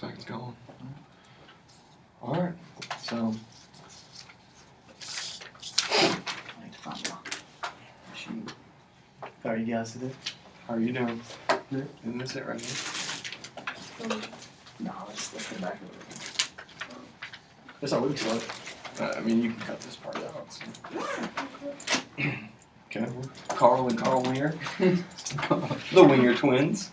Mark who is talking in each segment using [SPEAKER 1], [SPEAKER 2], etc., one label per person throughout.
[SPEAKER 1] Second's going. Alright, so.
[SPEAKER 2] I need to find my sheet. How are you guys today?
[SPEAKER 1] How are you doing?
[SPEAKER 2] Good.
[SPEAKER 1] Isn't this it right here?
[SPEAKER 2] No, let's go back a little. That's how it looks like.
[SPEAKER 1] I mean, you can cut this part out. So. Okay. Carl and Carl Winger. The Winger twins.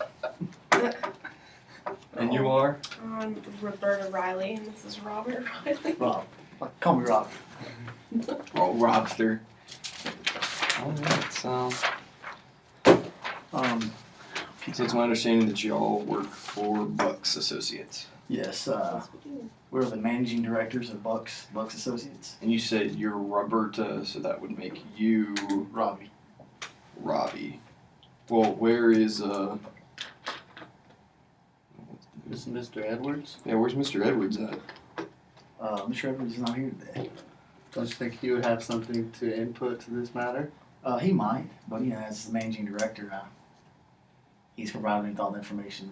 [SPEAKER 1] And you are?
[SPEAKER 3] I'm Roberta Riley, and this is Robert Riley.
[SPEAKER 2] Rob. Call me Rob.
[SPEAKER 1] Oh, Robster. Alright, so it's my understanding that you all work for Bucks Associates.
[SPEAKER 2] Yes, we're the managing directors of Bucks Associates.
[SPEAKER 1] And you said you're Roberta, so that would make you
[SPEAKER 2] Robbie.
[SPEAKER 1] Robbie. Well, where is
[SPEAKER 4] This is Mr. Edwards.
[SPEAKER 1] yeah, where's Mr. Edwards at?
[SPEAKER 2] Mr. Edwards is not here today.
[SPEAKER 4] Don't you think he would have something to input to this matter?
[SPEAKER 2] He might, but as the managing director, he's provided me with all the information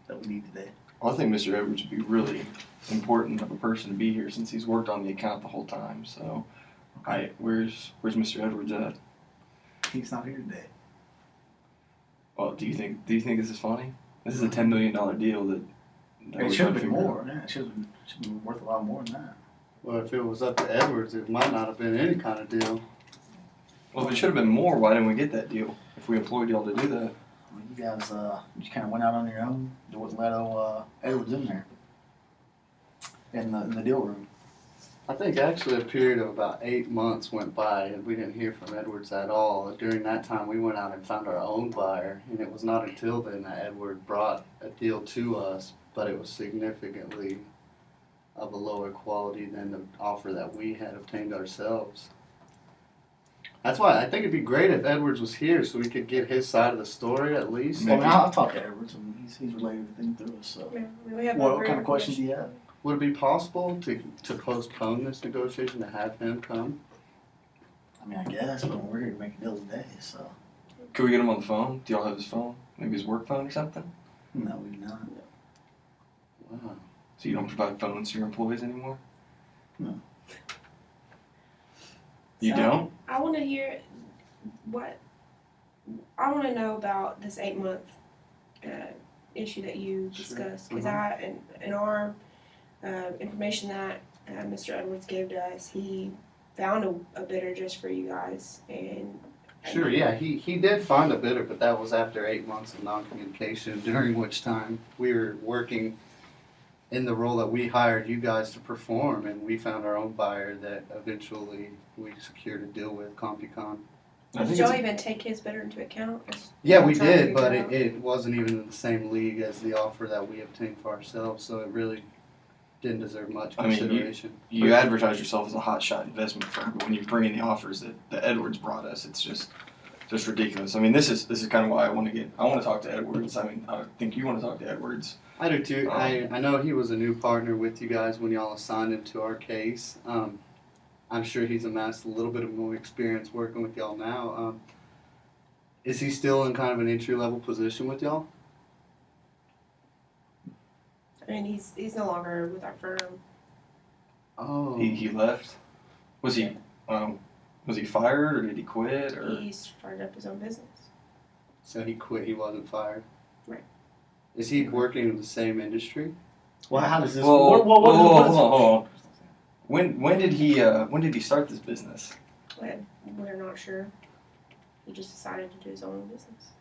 [SPEAKER 2] that we need today.
[SPEAKER 1] Well, I think Mr. Edwards would be really important of a person to be here since he's worked on the account the whole time. So, where's Mr. Edwards at?
[SPEAKER 2] He's not here today.
[SPEAKER 1] Well, do you think this is funny? This is a $10 million deal that
[SPEAKER 2] It
[SPEAKER 1] we're
[SPEAKER 2] should
[SPEAKER 1] trying
[SPEAKER 2] have
[SPEAKER 1] to
[SPEAKER 2] been
[SPEAKER 1] figure
[SPEAKER 2] more.
[SPEAKER 1] out.
[SPEAKER 2] Yeah, it should have been worth a lot more than that.
[SPEAKER 4] Well, if it was up to Edwards, it might not have been any kind of deal.
[SPEAKER 1] Well, if it should have been more, why didn't we get that deal? If we employed y'all to do that.
[SPEAKER 2] Well, you guys just kind of went out on your own. There wasn't let Edwards in there in the deal room.
[SPEAKER 4] I think actually a period of about 8 months went by and we didn't hear from Edwards at all. During that time, we went out and found our own buyer, and it was not until then that Edward brought a deal to us, but it was significantly of a lower quality than the offer that we had obtained ourselves. That's why I think it'd be great if Edwards was here so we could get his side of the story at least.
[SPEAKER 2] Well, I mean, I've talked to Edwards, and he's relayed everything through us. So,
[SPEAKER 3] Yeah, I mean, we have
[SPEAKER 2] what kind of questions do you have?
[SPEAKER 4] Would it be possible to postpone this negotiation to have him come?
[SPEAKER 2] I mean, I guess, but we're here to make a deal today, so.
[SPEAKER 1] Could we get him on the phone? Do y'all have his phone? Maybe his work phone or something?
[SPEAKER 2] No, we do not.
[SPEAKER 4] Wow.
[SPEAKER 1] So you don't provide phones to your employees anymore?
[SPEAKER 2] No.
[SPEAKER 1] You
[SPEAKER 3] So,
[SPEAKER 1] don't?
[SPEAKER 3] I want to hear I want to know about this 8-month issue that you discussed. Because in our information that Mr. Edwards gave to us, he found a bidder just for you guys. And
[SPEAKER 4] Sure, yeah, he did find a bidder, but that was after 8 months of non-communication, during which time we were working in the role that we hired you guys to perform, and we found our own buyer that eventually we secured a deal with CompuCon.
[SPEAKER 3] did y'all even take his bidder into account?
[SPEAKER 4] Yeah, we
[SPEAKER 3] Trying to
[SPEAKER 4] did, but
[SPEAKER 3] figure out.
[SPEAKER 4] it wasn't even in the same league as the offer that we obtained for ourselves, so it really didn't deserve much
[SPEAKER 1] I mean,
[SPEAKER 4] consideration.
[SPEAKER 1] You advertise yourself as a hotshot investment firm, but when you bring in the offers that Edwards brought us, it's just ridiculous. I mean, this is kind of why I want to talk to Edwards. I mean, I think you want to talk to Edwards.
[SPEAKER 4] I do too. I know he was a new partner with you guys when y'all assigned him to our case. I'm sure he's amassed a little bit of more experience working with y'all now. Is he still in kind of an entry-level position with y'all?
[SPEAKER 3] I mean, he's no longer with our firm.
[SPEAKER 4] Oh.
[SPEAKER 1] He left. Was he fired or did he quit or?
[SPEAKER 3] He started up his own business.
[SPEAKER 4] So he quit, he wasn't fired?
[SPEAKER 3] Right.
[SPEAKER 4] Is he working in the same industry?
[SPEAKER 2] Well, how does this?
[SPEAKER 1] Whoa,
[SPEAKER 2] what is-
[SPEAKER 1] hold on. When did he start this business?
[SPEAKER 3] We're not sure. He just decided to do his own business.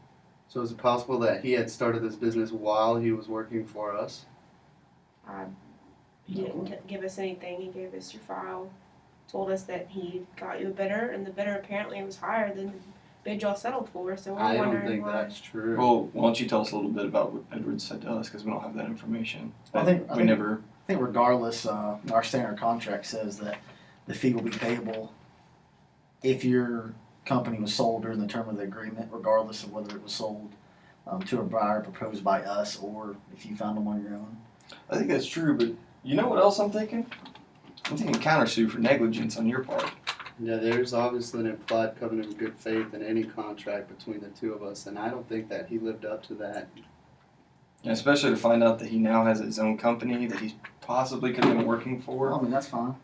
[SPEAKER 4] So is it possible that he had started this business while he was working for us?
[SPEAKER 3] He didn't give us anything. He gave us your file, told us that he got you a bidder, and the bidder apparently was higher than the bid y'all settled for. So we're
[SPEAKER 4] I don't
[SPEAKER 3] wondering
[SPEAKER 4] think
[SPEAKER 3] why.
[SPEAKER 4] that's true.
[SPEAKER 1] Well, why don't you tell us a little bit about what Edwards said to us because we don't have that information.
[SPEAKER 2] I think regardless, our standard contract says that the fee will be payable if your company was sold during the term of the agreement, regardless of whether it was sold to a buyer proposed by us or if you found them on your own.
[SPEAKER 1] I think that's true, but you know what else I'm thinking? I'm thinking countersue for negligence on your part.
[SPEAKER 4] Yeah, there's obviously an implied covenant of good faith in any contract between the two of us, and I don't think that he lived up to that.
[SPEAKER 1] And especially to find out that he now has his own company that he possibly could have been working for.
[SPEAKER 2] Well, I mean, that's fine.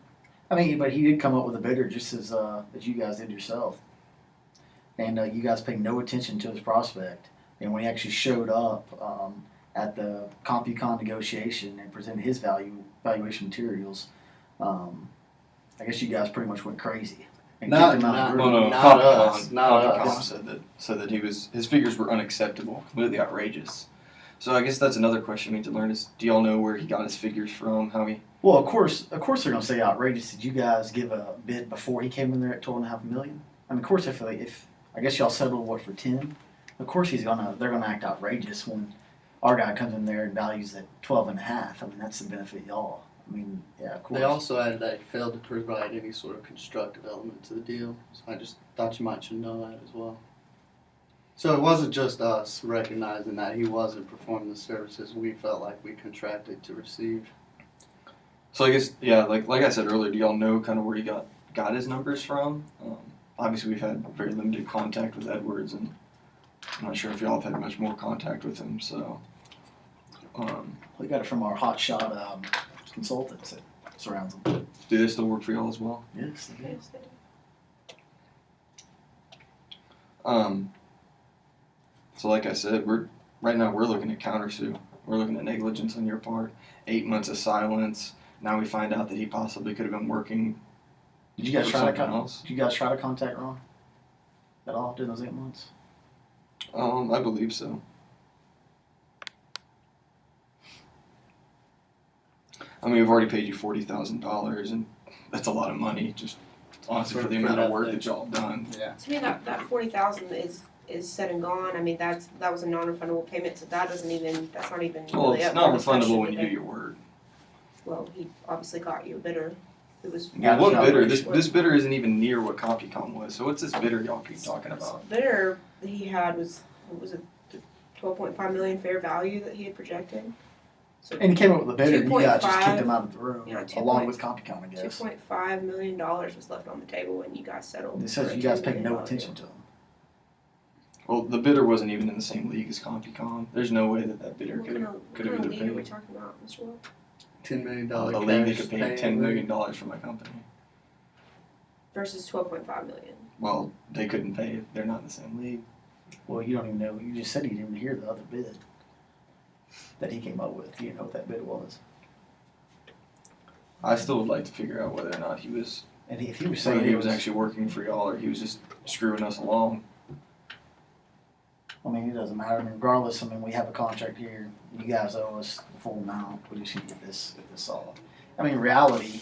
[SPEAKER 2] I mean, but he did come up with a bidder just as you guys did yourself. And you guys paid no attention to his prospect. And when he actually showed up at the CompuCon negotiation and presented his valuation materials, I guess you guys pretty much went crazy. And
[SPEAKER 4] Not-
[SPEAKER 2] kicked him out of the
[SPEAKER 4] not-
[SPEAKER 2] room.
[SPEAKER 1] No,
[SPEAKER 4] Not
[SPEAKER 1] CompuCon,
[SPEAKER 4] us, not
[SPEAKER 1] CompuCon
[SPEAKER 4] us.
[SPEAKER 1] said that his figures were unacceptable, completely outrageous. So I guess that's another question we need to learn is, do y'all know where he got his figures from? How he?
[SPEAKER 2] Well, of course they're gonna say outrageous. Did you guys give a bid before he came in there at $12.5 million? I mean, of course, if I guess y'all settled what for 10, of course they're gonna act outrageous when our guy comes in there and values at 12.5. I mean, that's the benefit y'all. I mean, yeah, of course.
[SPEAKER 4] They also added that he failed to provide any sort of constructive element to the deal. So I just thought you might should know that as well. So it wasn't just us recognizing that he wasn't performing the services we felt like we contracted to receive.
[SPEAKER 1] So I guess yeah, like I said earlier, do y'all know kind of where he got his numbers from? Obviously, we've had very limited contact with Edwards, and I'm not sure if y'all have had much more contact with him. So
[SPEAKER 2] We got it from our hotshot consultants that surrounds them.
[SPEAKER 1] do they still work for y'all as well?
[SPEAKER 2] Yes, they do.
[SPEAKER 3] Yes, they do.
[SPEAKER 1] So like I said, right now we're looking at countersue. We're looking at negligence on your part. 8 months of silence. Now we find out that he possibly could have been working.
[SPEAKER 2] Did you guys
[SPEAKER 1] for
[SPEAKER 2] try to
[SPEAKER 1] something else.
[SPEAKER 2] Did you guys try to contact Ron at all during those 8 months?
[SPEAKER 1] I believe so. I mean, we've already paid you $40,000, and that's a lot of money. Just honestly for the amount of work that y'all have done.
[SPEAKER 4] Yeah.
[SPEAKER 3] To me, that 40,000 is said and gone. I mean, that was a non-refundable payment, so that's not even
[SPEAKER 1] Well,
[SPEAKER 3] really
[SPEAKER 1] it's
[SPEAKER 3] up
[SPEAKER 1] not
[SPEAKER 3] for discussion
[SPEAKER 1] refundable when you do
[SPEAKER 3] today.
[SPEAKER 1] your work.
[SPEAKER 3] Well, he obviously got you a bidder. It was
[SPEAKER 2] Yeah,
[SPEAKER 1] What
[SPEAKER 2] it's
[SPEAKER 1] bidder?
[SPEAKER 2] not
[SPEAKER 1] This bidder isn't even near what CompuCom was. So what's this bidder y'all keep talking about?
[SPEAKER 3] bidder that he had was, what was it, 12.5 million fair value that he had projected. So
[SPEAKER 2] And he came up with a bidder, and you guys just
[SPEAKER 3] 2.5,
[SPEAKER 2] kicked him out of the room,
[SPEAKER 3] yeah,
[SPEAKER 2] along with CompuCon, I guess.
[SPEAKER 3] $2.5 million was left on the table when you guys settled.
[SPEAKER 2] It says
[SPEAKER 3] for a
[SPEAKER 2] you guys
[SPEAKER 3] $10
[SPEAKER 2] paid
[SPEAKER 3] million
[SPEAKER 2] no
[SPEAKER 3] deal.
[SPEAKER 2] attention to him.
[SPEAKER 1] Well, the bidder wasn't even in the same league as CompuCom. There's no way that bidder
[SPEAKER 3] What
[SPEAKER 1] could
[SPEAKER 3] kind
[SPEAKER 1] have
[SPEAKER 3] of
[SPEAKER 1] either
[SPEAKER 3] league are we
[SPEAKER 1] paid.
[SPEAKER 3] talking about, Mr. Welch?
[SPEAKER 4] $10 million
[SPEAKER 1] A league that
[SPEAKER 4] cash
[SPEAKER 1] could pay
[SPEAKER 4] paying
[SPEAKER 1] $10 million for my company.
[SPEAKER 3] Versus 12.5 million.
[SPEAKER 1] Well, they couldn't pay it. They're not in the same league.
[SPEAKER 2] Well, you don't even know. You just said you didn't even hear the other bid that he came up with. You didn't know what that bid was.
[SPEAKER 1] I still would like to figure out whether or not he was
[SPEAKER 2] And if he was
[SPEAKER 1] saying
[SPEAKER 2] saying
[SPEAKER 1] he was actually working for y'all or he was just screwing us along.
[SPEAKER 2] I mean, it doesn't matter. I mean, regardless, I mean, we have a contract here. You guys owe us the full amount. We just need to get this solved. I mean, in reality,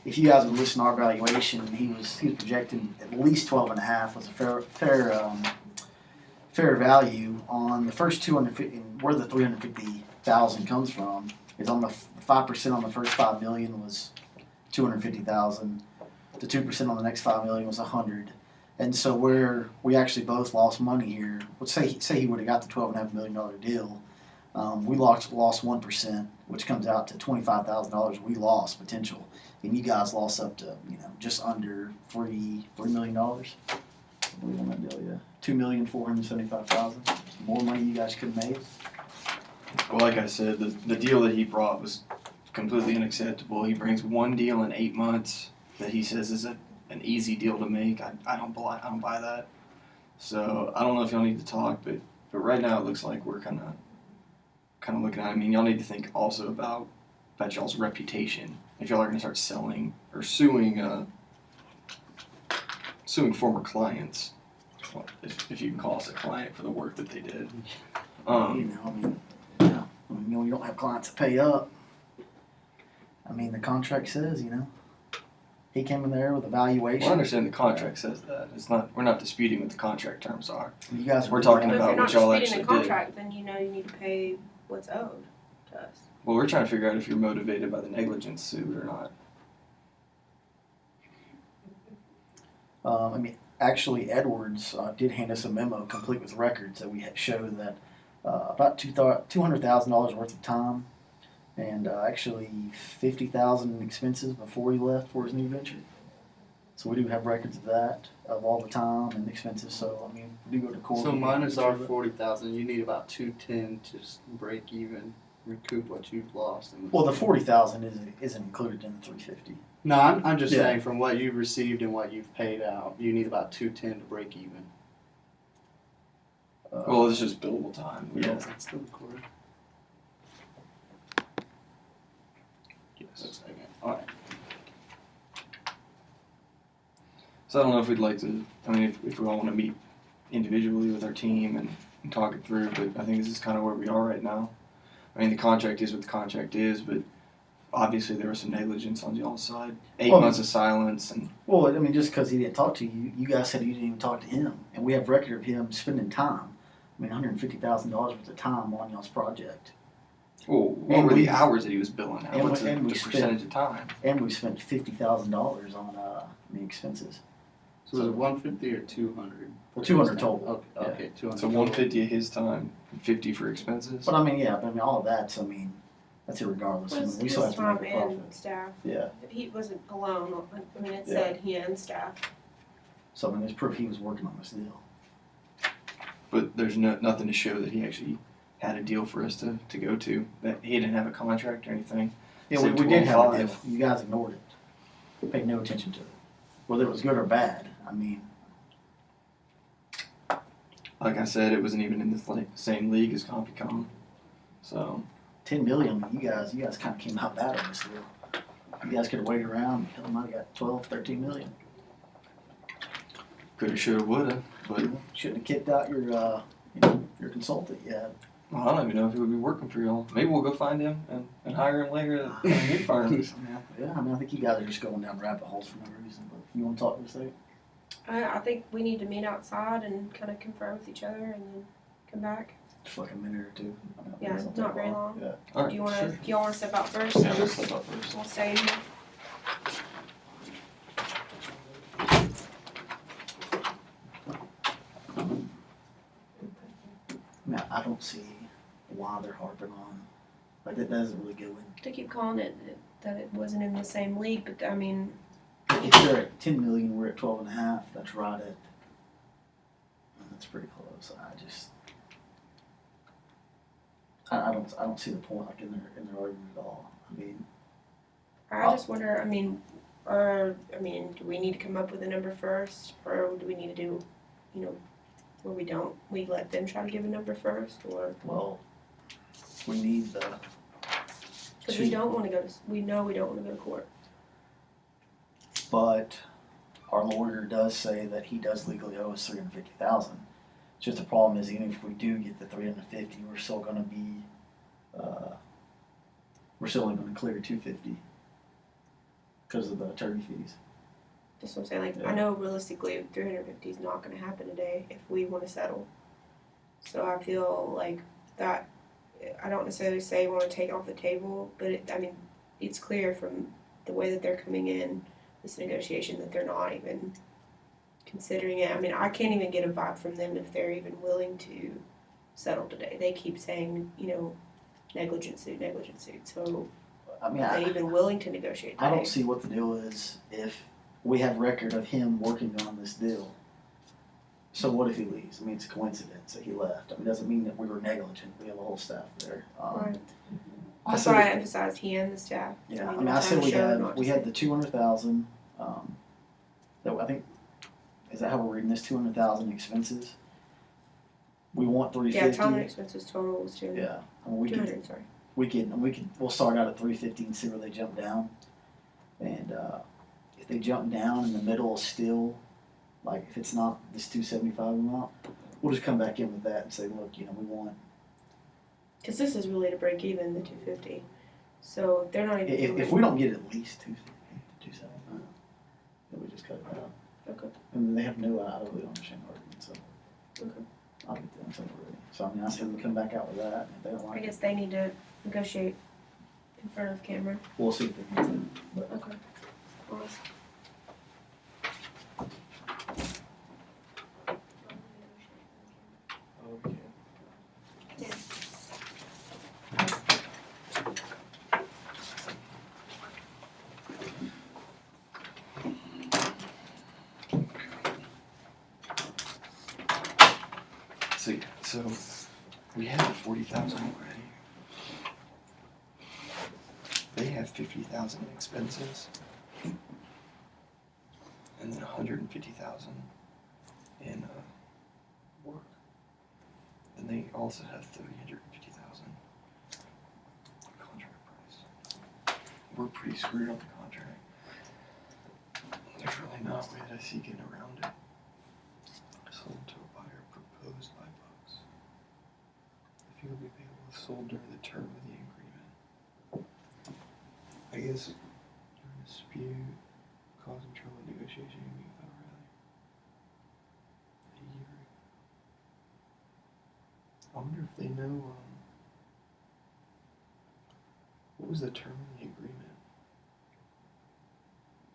[SPEAKER 2] if you guys would listen to our valuation, he was projecting at least 12.5 was a fair value on the first 250. And where the 350,000 comes from is on the 5% on the first 5 million was 250,000. The 2% on the next 5 million was 100. And so we actually both lost money here. Let's say he would have got the $12.5 million deal. We lost 1%, which comes out to $25,000 we lost potential. And you guys lost up to, just under $3 million. I believe on that deal, yeah. $2,475,000. More money you guys could have made.
[SPEAKER 1] Well, like I said, the deal that he brought was completely unacceptable. He brings one deal in 8 months that he says is an easy deal to make. I don't buy that. So I don't know if y'all need to talk, but right now it looks like we're kind of looking at it. I mean, y'all need to think also about y'all's reputation. If y'all are going to start selling or suing former clients, well, if you can call us a client for the work that they did.
[SPEAKER 2] You don't have clients that pay up. I mean, the contract says, he came in there with a valuation.
[SPEAKER 1] Well, I understand the contract says that. We're not disputing what the contract terms are.
[SPEAKER 2] You guys
[SPEAKER 1] We're talking
[SPEAKER 3] But if
[SPEAKER 1] about
[SPEAKER 3] you're not
[SPEAKER 1] what y'all
[SPEAKER 3] disputing the
[SPEAKER 1] actually did.
[SPEAKER 3] contract, then you need to pay what's owed to us.
[SPEAKER 1] Well, we're trying to figure out if you're motivated by the negligence suit or not.
[SPEAKER 2] Actually, Edwards did hand us a memo complete with records that we had showed that about $200,000 worth of time and actually $50,000 in expenses before he left for his new venture. So we do have records of that, of all the time and expenses, so, I mean, we do go to court.
[SPEAKER 4] So
[SPEAKER 2] we
[SPEAKER 4] mine
[SPEAKER 2] can
[SPEAKER 4] is our
[SPEAKER 2] prove it.
[SPEAKER 4] 40,000, you need about 210 to break even, recoup what you've lost.
[SPEAKER 2] Well, the 40,000 isn't included in the 350.
[SPEAKER 4] No, I'm just
[SPEAKER 2] Yeah.
[SPEAKER 4] saying from what you've received and what you've paid out, you need about 210 to break even.
[SPEAKER 1] Well, it's just billable time. We
[SPEAKER 2] Yeah.
[SPEAKER 1] don't-
[SPEAKER 4] That's still recorded.
[SPEAKER 1] Yes.
[SPEAKER 4] Looks like it. Alright.
[SPEAKER 1] So I don't know if we'd like to, I mean, if we all want to meet individually with our team and talk it through, but I think this is kind of where we are right now. I mean, the contract is what the contract is, but obviously there was some negligence on y'all's side. 8
[SPEAKER 2] Well,
[SPEAKER 1] months of silence, and
[SPEAKER 2] Well, I mean, just because he didn't talk to you, you guys said you didn't even talk to him, and we have record of him spending time. I mean, $150,000 worth of time on y'all's project,
[SPEAKER 1] well, what
[SPEAKER 2] And
[SPEAKER 1] were the
[SPEAKER 2] we-
[SPEAKER 1] hours that he was billing out?
[SPEAKER 2] and
[SPEAKER 1] What's
[SPEAKER 2] we-
[SPEAKER 1] the
[SPEAKER 2] and we
[SPEAKER 1] percentage of time?
[SPEAKER 2] and we spent $50,000 on the expenses.
[SPEAKER 4] So was it 150 or 200?
[SPEAKER 2] Well, 200 total.
[SPEAKER 4] Okay,
[SPEAKER 2] Yeah.
[SPEAKER 4] okay 200.
[SPEAKER 1] So 150 of his time, and 50 for expenses.
[SPEAKER 2] But I mean, yeah, but I mean, all of that's, I mean, that's irregardless. I mean,
[SPEAKER 3] Was
[SPEAKER 2] we still have
[SPEAKER 3] his
[SPEAKER 2] to
[SPEAKER 3] time
[SPEAKER 2] make a
[SPEAKER 3] and
[SPEAKER 2] profit.
[SPEAKER 3] staff.
[SPEAKER 2] Yeah,
[SPEAKER 3] He wasn't alone. I mean, it
[SPEAKER 2] Yeah.
[SPEAKER 3] said he and staff.
[SPEAKER 2] so I mean, there's proof he was working on this deal.
[SPEAKER 1] But there's nothing to show that he actually had a deal for us to go to. That he didn't have a contract or anything.
[SPEAKER 2] Yeah,
[SPEAKER 1] Said
[SPEAKER 2] we did have a
[SPEAKER 1] 12.5.
[SPEAKER 2] deal. You guys ignored it. Paid no attention to it. Whether it was good or bad, I mean,
[SPEAKER 1] Like I said, it wasn't even in the same league as CompuCom. So
[SPEAKER 2] 10 million, you guys kind of came out bad on this deal. You guys could have waited around, you might have got 12, 13 million.
[SPEAKER 1] coulda, shoulda, woulda. But
[SPEAKER 2] Shouldn't have kicked out your consultant yet.
[SPEAKER 1] well, I don't even know if he would be working for y'all. Maybe we'll go find him and hire him later at a new firm.
[SPEAKER 2] Yeah, I mean, I think you guys are just going down rabbit holes for no reason, but you want to talk to us there?
[SPEAKER 3] I think we need to meet outside and kind of confer with each other and then come back.
[SPEAKER 2] Just like a minute or two. I mean,
[SPEAKER 3] Yeah,
[SPEAKER 2] it's not
[SPEAKER 3] not
[SPEAKER 2] that
[SPEAKER 3] very long.
[SPEAKER 2] Yeah.
[SPEAKER 1] All right,
[SPEAKER 3] Do you want
[SPEAKER 1] sure.
[SPEAKER 3] to? Do y'all want to step out first?
[SPEAKER 1] Yeah, let's step up first.
[SPEAKER 3] We'll stay in here.
[SPEAKER 2] I mean, I don't see why they're harping on. Like, that doesn't really go in.
[SPEAKER 3] They keep calling it that it wasn't in the same league, but I mean,
[SPEAKER 2] If they're at 10 million, we're at 12 and a half. That's right at. That's pretty close. I don't see the point like in their argument at all. I mean,
[SPEAKER 3] I just wonder. I mean, do we need to come up with a number first, or do we need to do, where we let them try to give a number first, or
[SPEAKER 2] well, we need the.
[SPEAKER 3] because we don't want to go to, we know we don't want to go to court.
[SPEAKER 2] But our lawyer does say that he does legally owe us $350,000. Just the problem is, even if we do get the $350,000, we're still going to be, we're still only going to clear $250,000 because of the attorney fees.
[SPEAKER 3] That's what I'm saying. Like,
[SPEAKER 2] Yeah.
[SPEAKER 3] I know realistically, 350 is not going to happen today if we want to settle. So I feel like that. I don't necessarily say I want to take it off the table, but it's clear from the way that they're coming in this negotiation that they're not even considering it. I mean, I can't even get a vibe from them if they're even willing to settle today. They keep saying, negligent suit. So
[SPEAKER 2] I mean,
[SPEAKER 3] are they even willing to negotiate today?
[SPEAKER 2] I don't see what the deal is if we have record of him working on this deal. So what if he leaves? I mean, it's a coincidence that he left. I mean, it doesn't mean that we were negligent. We have a whole staff there.
[SPEAKER 3] Right.
[SPEAKER 2] I
[SPEAKER 3] That's
[SPEAKER 2] said-
[SPEAKER 3] why I emphasized he and the staff.
[SPEAKER 2] Yeah, I
[SPEAKER 3] they're
[SPEAKER 2] mean, I
[SPEAKER 3] trying
[SPEAKER 2] said
[SPEAKER 3] to
[SPEAKER 2] we
[SPEAKER 3] show
[SPEAKER 2] had
[SPEAKER 3] not to
[SPEAKER 2] the 200,000. That I think is that how we're reading this 200,000 expenses. We want
[SPEAKER 3] Yeah,
[SPEAKER 2] 350.
[SPEAKER 3] time and expenses total was 200.
[SPEAKER 2] Yeah, I mean, we could
[SPEAKER 3] 200, sorry.
[SPEAKER 2] we'll start out at 350 and see where they jump down, and if they jump down in the middle still, like if it's not this 275 amount, we'll just come back in with that and say, look, we want.
[SPEAKER 3] Because this is really to break even the 250. So if they're not even
[SPEAKER 2] If we don't get at least 250 to 275, then we just cut it out.
[SPEAKER 3] Okay.
[SPEAKER 2] And they have no, I really don't understand argument, so.
[SPEAKER 3] Okay.
[SPEAKER 2] I'll get them something ready. So I mean, I said we come back out with that, and if they don't
[SPEAKER 3] I
[SPEAKER 2] like it,
[SPEAKER 3] guess they need to negotiate in front of the camera.
[SPEAKER 2] we'll see if they can do it. But
[SPEAKER 3] Okay. Well, let's-
[SPEAKER 1] Okay.
[SPEAKER 3] Yeah.
[SPEAKER 1] So we have 40,000 already. They have 50,000 in expenses, and then 150,000 in work. And they also have 350,000 contract price. We're pretty screwed on the contract. There's really not a way that I see getting around it. Sold to a buyer proposed by books. The fee will be payable if sold during the term of the agreement. I guess during dispute, causing trouble in negotiation, a year. I wonder if they know, what was the term of the agreement?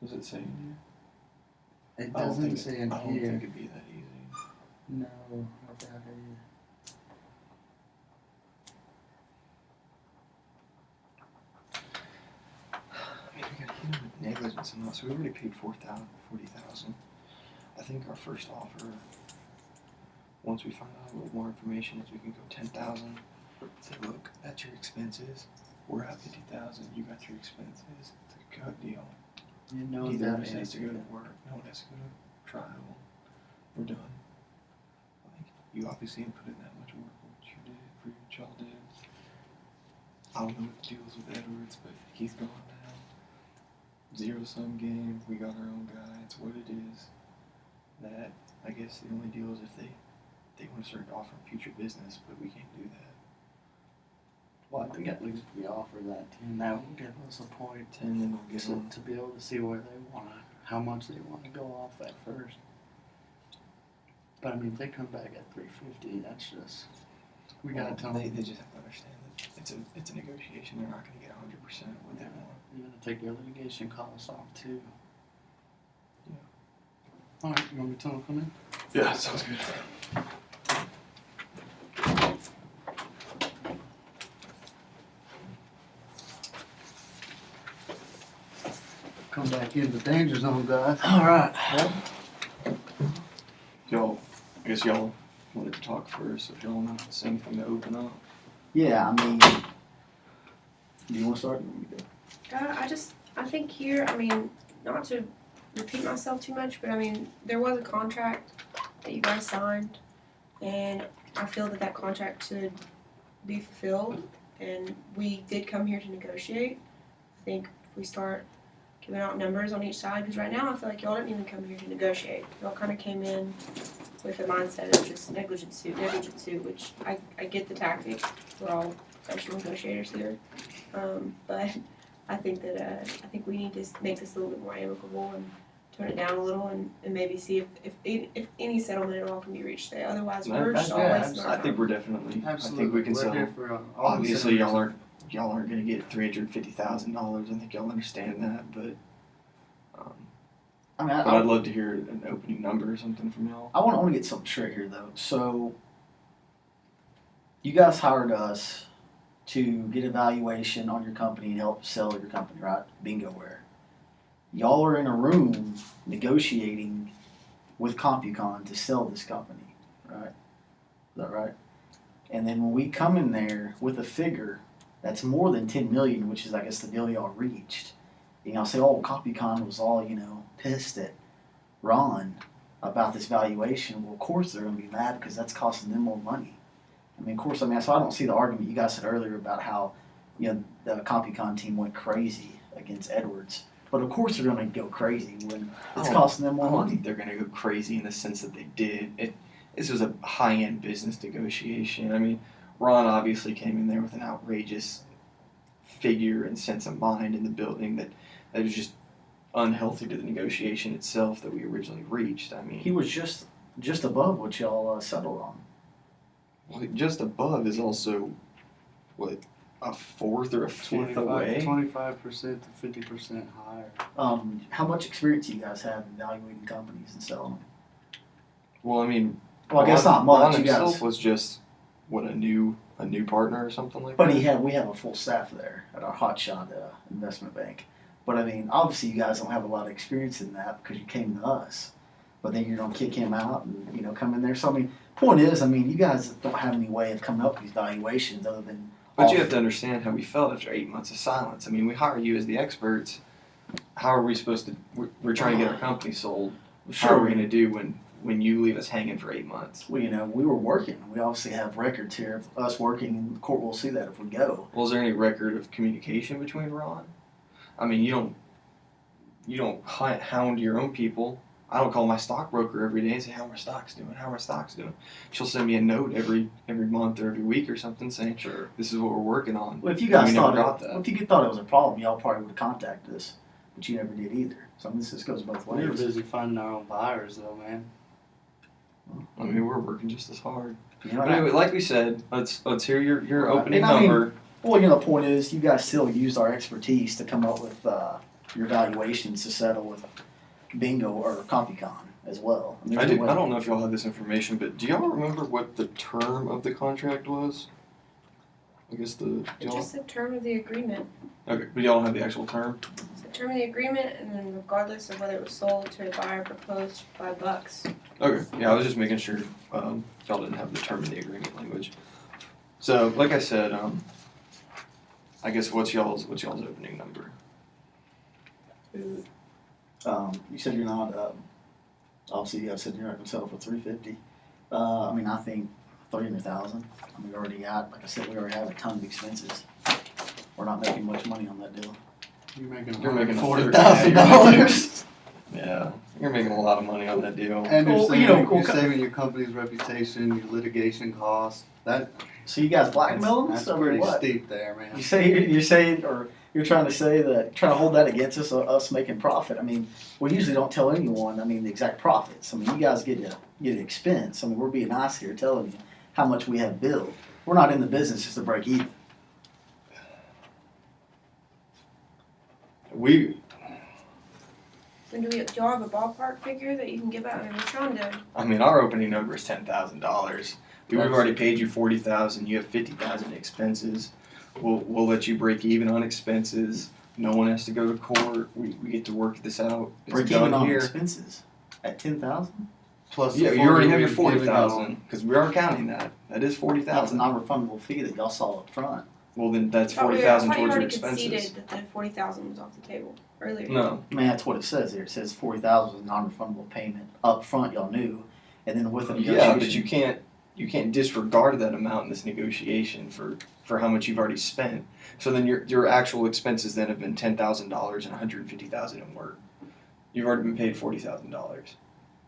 [SPEAKER 1] Does it say in here?
[SPEAKER 4] It
[SPEAKER 1] I don't
[SPEAKER 4] doesn't
[SPEAKER 1] think
[SPEAKER 4] say
[SPEAKER 1] it-
[SPEAKER 4] in
[SPEAKER 1] I don't
[SPEAKER 4] here.
[SPEAKER 1] think it'd be that easy.
[SPEAKER 4] No, I doubt it.
[SPEAKER 1] I mean, we got hit with negligence and all, so we already paid 40,000. I think our first offer, once we find out a little more information, is we can go 10,000. Say, look, that's your expenses. We're at 50,000. You got your expenses. It's a good deal.
[SPEAKER 4] You know
[SPEAKER 1] Neither of
[SPEAKER 4] that
[SPEAKER 1] us has to go to
[SPEAKER 4] is.
[SPEAKER 1] work. No one has to go to trial. We're done. Like, you obviously didn't put in that much work for what you did, for what y'all did. I don't know what the deal is with Edwards, but he's gone now. 0-sum game. We got our own guy. It's what it is. That, I guess the only deal is if they want to start offering future business, but we can't do that.
[SPEAKER 4] Well, I think at least we offer that 10. That will give us a point
[SPEAKER 1] 10, then we'll get on.
[SPEAKER 4] to be able to see where they want to, how much they want to go off at first. But I mean, if they come back at 350, that's just, we gotta tell
[SPEAKER 1] They
[SPEAKER 4] them.
[SPEAKER 1] just have to understand that it's a negotiation. They're not going to get 100% what they want.
[SPEAKER 4] You gotta take your litigation costs off too.
[SPEAKER 1] Yeah.
[SPEAKER 4] Alright, you want me to tell them to come in?
[SPEAKER 1] Yeah, sounds good.
[SPEAKER 4] Come back in the danger zone, guys.
[SPEAKER 2] Alright.
[SPEAKER 1] Y'all, I guess y'all wanted to talk first, if y'all want to say anything to open up.
[SPEAKER 2] Yeah, I mean, do you want to start? Or you want me to?
[SPEAKER 3] I think here, I mean, not to repeat myself too much, but I mean, there was a contract that you guys signed, and I feel that contract should be fulfilled, and we did come here to negotiate. I think if we start giving out numbers on each side, because right now I feel like y'all didn't even come here to negotiate. Y'all kind of came in with the mindset of just negligent suit, which I get the tactic. We're all professional negotiators here. But I think that I think we need to make this a little bit more amicable and tone it down a little and maybe see if any settlement at all can be reached today. Otherwise, we're just all wasting our
[SPEAKER 1] I
[SPEAKER 3] time.
[SPEAKER 1] think we're definitely.
[SPEAKER 4] Absolutely.
[SPEAKER 1] I think we can
[SPEAKER 4] We're
[SPEAKER 1] sell.
[SPEAKER 4] here for all
[SPEAKER 1] Obviously,
[SPEAKER 4] the
[SPEAKER 1] y'all aren't going to get $350,000. I think y'all understand that, but.
[SPEAKER 2] I mean,
[SPEAKER 1] But I'd love to hear an opening number or something from y'all.
[SPEAKER 2] I want to get something straight here, though. So, you guys hired us to get a valuation on your company and help sell your company, right? Bingoware. Y'all are in a room negotiating with CompuCon to sell this company, right? Is that right? And then when we come in there with a figure that's more than 10 million, which is, I guess, the deal y'all reached, and y'all say, oh, CompuCon was all, pissed at Ron about this valuation. Well, of course they're going to be mad because that's costing them more money. I mean, of course, so I don't see the argument you guys said earlier about how, the CompuCon team went crazy against Edwards. But of course they're going to go crazy when it's costing them
[SPEAKER 1] I
[SPEAKER 2] more
[SPEAKER 1] don't
[SPEAKER 2] money.
[SPEAKER 1] think they're going to go crazy in the sense that they did. This was a high-end business negotiation. I mean, Ron obviously came in there with an outrageous figure and sense of mind in the building that was just unhealthy to the negotiation itself that we originally reached. I mean,
[SPEAKER 2] He was just above what y'all settled on.
[SPEAKER 1] well, just above is also what, a fourth or a fifth away.
[SPEAKER 4] 25% to 50% higher.
[SPEAKER 2] How much experience do you guys have in evaluating companies and selling them?
[SPEAKER 1] Well, I mean,
[SPEAKER 2] Well, I guess
[SPEAKER 1] Ron-
[SPEAKER 2] not much.
[SPEAKER 1] Ron
[SPEAKER 2] You
[SPEAKER 1] himself
[SPEAKER 2] guys,
[SPEAKER 1] was just a new partner or something like
[SPEAKER 2] but
[SPEAKER 1] that.
[SPEAKER 2] we have a full staff there at our hotshot investment bank. But I mean, obviously, you guys don't have a lot of experience in that because you came to us. but then you're gonna kick him out and, you know, come in there. So I mean, point is, I mean, you guys don't have any way of coming up with these valuations other than.
[SPEAKER 1] But you have to understand how we felt after 8 months of silence. I mean, we hire you as the experts. How are we supposed to? We're trying to get our company sold. How are we going to do when you leave us hanging for 8 months?
[SPEAKER 2] Well, you know, we were working. We obviously have records here of us working, and the court will see that if we go.
[SPEAKER 1] Well, is there any record of communication between Ron? I mean, you don't hound your own people. I don't call my stockbroker every day and say, how are my stocks doing? How are my stocks doing? She'll send me a note every month or every week or something saying, sure, this is what we're working on.
[SPEAKER 2] Well, if you guys
[SPEAKER 1] We never
[SPEAKER 2] thought
[SPEAKER 1] got that.
[SPEAKER 2] if you thought it was a problem, y'all probably would have contacted us, but you never did either. So I mean, this goes both
[SPEAKER 4] We were
[SPEAKER 2] ways.
[SPEAKER 4] busy finding our own buyers though, man.
[SPEAKER 1] I mean, we're working just as hard.
[SPEAKER 2] You know,
[SPEAKER 1] But anyway, like we said, let's hear your
[SPEAKER 2] Right.
[SPEAKER 1] opening
[SPEAKER 2] And I mean,
[SPEAKER 1] number.
[SPEAKER 2] well, you know, the point is, you guys still used our expertise to come up with your valuations to settle with Bingo or CompuCon as well. I mean,
[SPEAKER 1] I
[SPEAKER 2] there's no way-
[SPEAKER 1] don't know if y'all have this information, but do y'all remember what the term of the contract was? I guess do
[SPEAKER 3] It's
[SPEAKER 1] y'all?
[SPEAKER 3] just the term of the agreement.
[SPEAKER 1] Okay, but y'all don't have the actual term.
[SPEAKER 3] It's the term of the agreement, and then regardless of whether it was sold to a buyer proposed by Bucks.
[SPEAKER 1] Okay, yeah, I was just making sure y'all didn't have the term in the agreement language. So, like I said, I guess what's y'all's opening number?
[SPEAKER 2] You said you're not. Obviously, you guys said you're not going to settle for $350. I mean, I think $300,000. I mean, we already got, like I said, we already have a ton of expenses. We're not making much money on that deal.
[SPEAKER 4] You're making
[SPEAKER 2] $40,000.
[SPEAKER 1] Yeah, you're making a lot of money on that deal.
[SPEAKER 4] And you're
[SPEAKER 2] Well,
[SPEAKER 4] saving,
[SPEAKER 2] you know,
[SPEAKER 4] you're saving your company's reputation, your litigation costs. That
[SPEAKER 2] So you guys blackmailing us
[SPEAKER 4] that's
[SPEAKER 2] over
[SPEAKER 4] pretty
[SPEAKER 2] what?
[SPEAKER 4] steep there, man.
[SPEAKER 2] You say you're saying, or you're trying to say that trying to hold that against us making profit. I mean, we usually don't tell anyone. I mean, the exact profits. I mean, you guys get an expense. I mean, we're being nice here, telling you how much we have billed. We're not in the business just to break even.
[SPEAKER 3] Do y'all have a ballpark figure that you can give out? I mean, we're trying to.
[SPEAKER 1] I mean, our opening number is $10,000. We've already paid you $40,000. You have $50,000 expenses. We'll let you break even on expenses. No one has to go to court. We get to work this out. It's
[SPEAKER 2] Break
[SPEAKER 1] done
[SPEAKER 2] even on
[SPEAKER 1] here.
[SPEAKER 2] expenses at $10,000.
[SPEAKER 4] Plus,
[SPEAKER 1] Yeah,
[SPEAKER 4] the
[SPEAKER 1] you already have your
[SPEAKER 4] we've given out.
[SPEAKER 1] $40,000 because we are counting that. That is
[SPEAKER 2] That's a
[SPEAKER 1] $40,000.
[SPEAKER 2] non-refundable fee that y'all saw up front.
[SPEAKER 1] Well, then that's
[SPEAKER 3] I thought
[SPEAKER 1] $40,000
[SPEAKER 3] you
[SPEAKER 1] towards your
[SPEAKER 3] already
[SPEAKER 1] expenses.
[SPEAKER 3] conceded that the 40,000 was off the table earlier.
[SPEAKER 1] No,
[SPEAKER 2] I mean, that's what it says there. It says $40,000 was a non-refundable payment up front. Y'all knew, and then with a negotiation.
[SPEAKER 1] yeah, but you can't disregard that amount in this negotiation for how much you've already spent. So then your actual expenses then have been $10,000 and $150,000 in work. You've already been paid $40,000.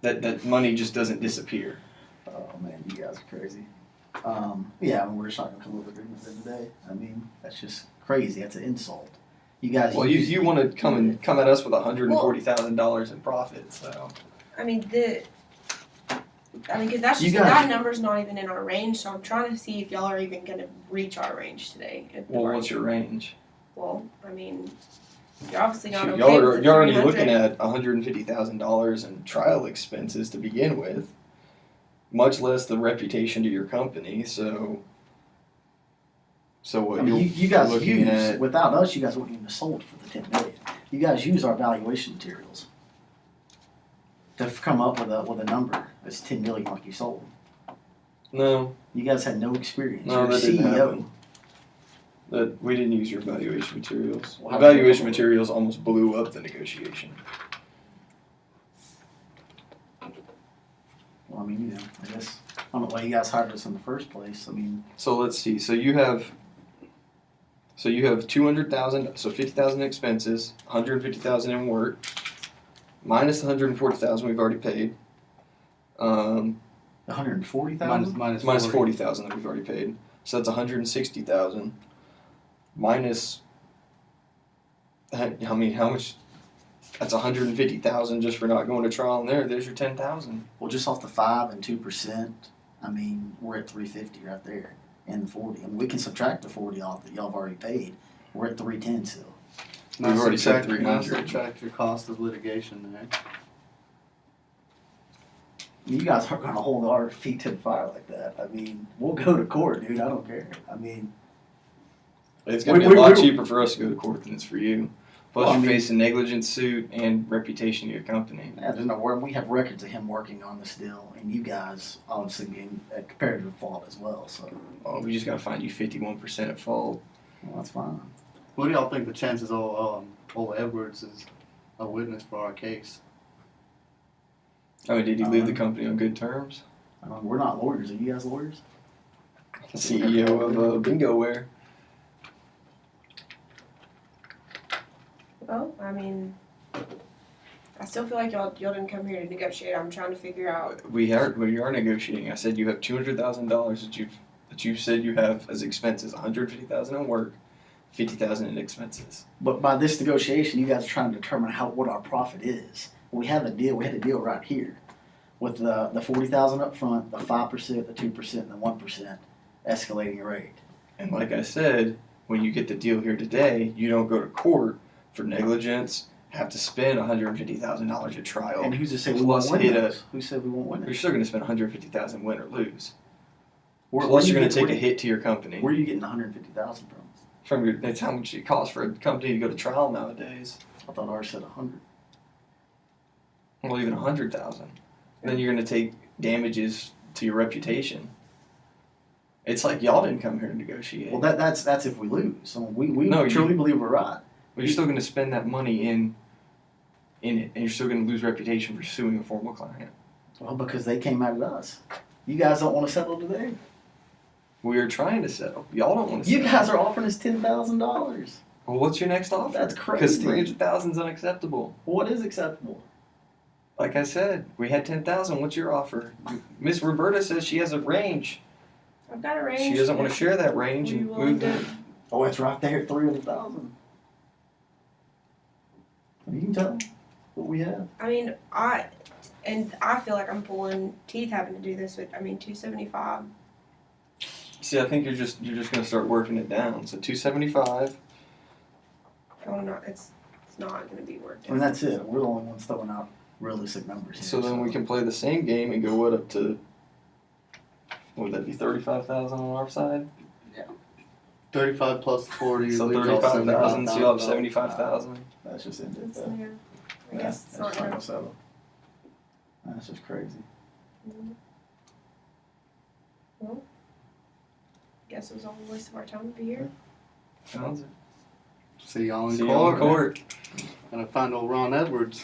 [SPEAKER 1] That money just doesn't disappear.
[SPEAKER 2] Oh man, you guys are crazy. Yeah, I mean, we're just not gonna come up with agreement at the end of the day. I mean, that's just crazy. That's an insult. You guys.
[SPEAKER 1] Well, you want to come at us with $140,000 in profit, so.
[SPEAKER 3] I mean, because that's
[SPEAKER 2] You
[SPEAKER 3] just
[SPEAKER 2] guys-
[SPEAKER 3] that number's not even in our range. So I'm trying to see if y'all are even going to reach our range today. at the
[SPEAKER 1] Well,
[SPEAKER 3] bar.
[SPEAKER 1] what's your range?
[SPEAKER 3] Well, I mean, you're obviously not
[SPEAKER 1] Shoot,
[SPEAKER 3] okay
[SPEAKER 1] y'all
[SPEAKER 3] with the
[SPEAKER 1] you're already
[SPEAKER 3] 300.
[SPEAKER 1] looking at $150,000 in trial expenses to begin with, much less the reputation to your company. So what
[SPEAKER 2] I mean,
[SPEAKER 1] you're
[SPEAKER 2] you guys
[SPEAKER 1] looking
[SPEAKER 2] use
[SPEAKER 1] at?
[SPEAKER 2] without us. You guys wouldn't even have sold for the $10 million. You guys use our valuation materials to come up with a number that's $10 million like you sold.
[SPEAKER 1] No,
[SPEAKER 2] You guys had no experience.
[SPEAKER 1] no,
[SPEAKER 2] You're
[SPEAKER 1] that
[SPEAKER 2] a
[SPEAKER 1] didn't
[SPEAKER 2] CEO.
[SPEAKER 1] happen. That we didn't use your valuation materials.
[SPEAKER 2] Well,
[SPEAKER 1] The
[SPEAKER 2] how did you
[SPEAKER 1] valuation
[SPEAKER 2] come up with it?
[SPEAKER 1] materials almost blew up the negotiation.
[SPEAKER 2] Well, I mean, you know, I guess I don't know why you guys hired us in the first place. I mean,
[SPEAKER 1] So let's see. So you have 200,000. So 50,000 expenses, 150,000 in work, minus the 140,000 we've already paid.
[SPEAKER 2] 140,000.
[SPEAKER 1] Minus 40,000 that we've already paid. So that's 160,000. Minus, I mean, how much? That's 150,000 just for not going to trial. And there's your 10,000.
[SPEAKER 2] Well, just off the 5 and 2%, I mean, we're at 350 right there, and the 40. I mean, we can subtract the 40 off that y'all have already paid. We're at 310 still.
[SPEAKER 4] Now
[SPEAKER 1] We've already said
[SPEAKER 4] subtract- now
[SPEAKER 1] 300.
[SPEAKER 4] Subtract your cost of litigation there.
[SPEAKER 2] I mean, you guys aren't gonna hold our feet to the fire like that. I mean, we'll go to court, dude. I don't care. I mean,
[SPEAKER 1] It's going to be a lot cheaper for us to go to court than it's for you. Plus,
[SPEAKER 2] Well, I
[SPEAKER 1] you're
[SPEAKER 2] mean-
[SPEAKER 1] facing negligence suit and reputation of your company.
[SPEAKER 2] Yeah, there's no word. We have records of him working on this deal, and you guys obviously being at comparative fault as well. So,
[SPEAKER 1] Oh, we just gotta find you 51% at fault.
[SPEAKER 2] well, that's fine.
[SPEAKER 4] What do y'all think the chances of old Edwards is a witness for our case?
[SPEAKER 1] I mean, did he leave the company on good terms?
[SPEAKER 2] I mean, we're not lawyers. Are you guys lawyers?
[SPEAKER 1] CEO of BingoWare.
[SPEAKER 3] Well, I mean, I still feel like y'all didn't come here to negotiate. I'm trying to figure out.
[SPEAKER 1] We are negotiating. I said you have $200,000 that you said you have as expenses. $150,000 in work, $50,000 in expenses.
[SPEAKER 2] But by this negotiation, you guys are trying to determine what our profit is. We have a deal. We had a deal right here with the $40,000 up front, the 5%, the 2%, and the 1% escalating rate.
[SPEAKER 1] And like I said, when you get the deal here today, you don't go to court for negligence, have to spend $150,000 at trial.
[SPEAKER 2] And who's to say we
[SPEAKER 1] Plus
[SPEAKER 2] won't win
[SPEAKER 1] hit a-
[SPEAKER 2] those? Who said we won't win
[SPEAKER 1] You're
[SPEAKER 2] it?
[SPEAKER 1] still going to spend $150,000 win or lose.
[SPEAKER 2] Where
[SPEAKER 1] Plus,
[SPEAKER 2] you
[SPEAKER 1] you're going to
[SPEAKER 2] get-
[SPEAKER 1] take a hit to your company.
[SPEAKER 2] Where are you getting $150,000 from?
[SPEAKER 1] That's how much it costs for a company to go to trial nowadays.
[SPEAKER 2] I thought ours said 100.
[SPEAKER 1] Well, even 100,000. Then you're going to take damages to your reputation. It's like y'all didn't come here to negotiate.
[SPEAKER 2] Well, that's if we lose. So we
[SPEAKER 1] No, you-
[SPEAKER 2] truly believe we're right.
[SPEAKER 1] But you're still going to spend that money in it, and you're still going to lose reputation for suing a formal client.
[SPEAKER 2] Well, because they came out at us. You guys don't want to settle today.
[SPEAKER 1] We are trying to settle. Y'all don't want to
[SPEAKER 2] You
[SPEAKER 1] settle.
[SPEAKER 2] guys are offering us $10,000.
[SPEAKER 1] Well, what's your next offer?
[SPEAKER 2] That's
[SPEAKER 1] Because
[SPEAKER 2] crazy.
[SPEAKER 1] 300,000 is unacceptable.
[SPEAKER 2] What is acceptable?
[SPEAKER 1] Like I said, we had 10,000. What's your offer? Miss Roberta says she has a range.
[SPEAKER 3] I've got a range.
[SPEAKER 1] She doesn't want to share that range
[SPEAKER 3] Were you
[SPEAKER 1] and
[SPEAKER 3] willing
[SPEAKER 1] move
[SPEAKER 3] to-
[SPEAKER 1] the.
[SPEAKER 2] Oh, it's right there at 300,000. You can tell them what we have.
[SPEAKER 3] I mean, I feel like I'm pulling teeth having to do this with. I mean, 275.
[SPEAKER 1] See, I think you're just gonna start working it down. So 275.
[SPEAKER 3] Oh, no, it's not going to be worked out.
[SPEAKER 2] I mean, that's it. We're the only ones throwing out realistic numbers here.
[SPEAKER 1] So then we can play the same game and go what up to. What would that be? 35,000 on our side.
[SPEAKER 4] 35 plus 40.
[SPEAKER 1] So
[SPEAKER 4] leaves y'all
[SPEAKER 1] 35,000. So you'll have
[SPEAKER 4] $75,000.
[SPEAKER 1] 75,000.
[SPEAKER 2] That's just it.
[SPEAKER 3] It's,
[SPEAKER 2] That.
[SPEAKER 3] yeah, I
[SPEAKER 2] Yeah,
[SPEAKER 3] guess it's not
[SPEAKER 2] that's
[SPEAKER 3] going
[SPEAKER 2] gonna
[SPEAKER 3] to.
[SPEAKER 2] settle. That's just crazy.
[SPEAKER 3] Well, guess it was all a waste of our time to be here.
[SPEAKER 1] Sounds it.
[SPEAKER 4] See y'all in
[SPEAKER 1] See you on
[SPEAKER 4] court.
[SPEAKER 1] court.
[SPEAKER 4] Gonna find old Ron Edwards.